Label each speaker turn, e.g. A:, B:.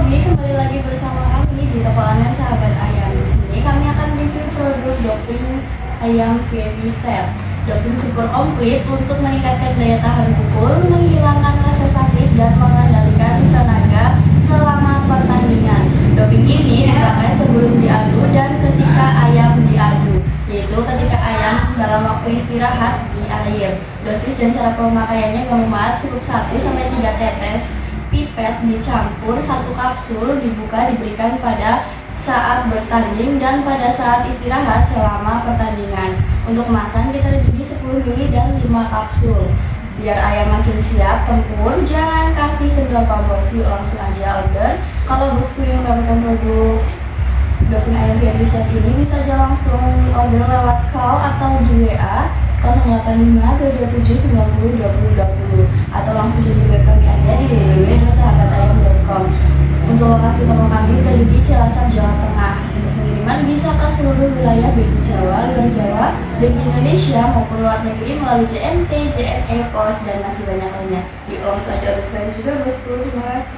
A: Oke, kembali lagi bersama kami di toko online Sahabat Ayam. Di sini kami akan review produk doping ayam VIP Set. Doping super komplit untuk meningkatkan daya tahan pukul, menghilangkan rasa sakit, dan mengendalikan tenaga selama pertandingan. Doping ini dipakai sebelum diadu dan ketika ayam diadu, yaitu ketika ayam dalam waktu istirahat di air. Dosis dan cara pemakaiannya gampang, cukup 1-3 tetes pipet dicampur 1 kapsul, dibuka, diberikan pada saat bertanding dan pada saat istirahat selama pertandingan. Untuk kemasan kita di 10 ml dan 5 kapsul. Biar ayam makin siap tempur, jangan kasih kendor Pak Bos, yuk langsung aja order. Kalau bosku yang mendapatkan produk doping ayam VIP Set ini bisa aja langsung order lewat call atau di WA 085-227-90-2020 atau langsung di web kami aja di www.sahabatayam.com. Untuk lokasi toko kami berada di Cilacap, Jawa Tengah. Untuk pengiriman bisa ke seluruh wilayah baik di Jawa, luar Jawa, dan di Indonesia maupun luar negeri melalui JNT, JNE, Pos, dan masih banyak lainnya. Yuk langsung aja order sekarang juga bosku. Terima kasih.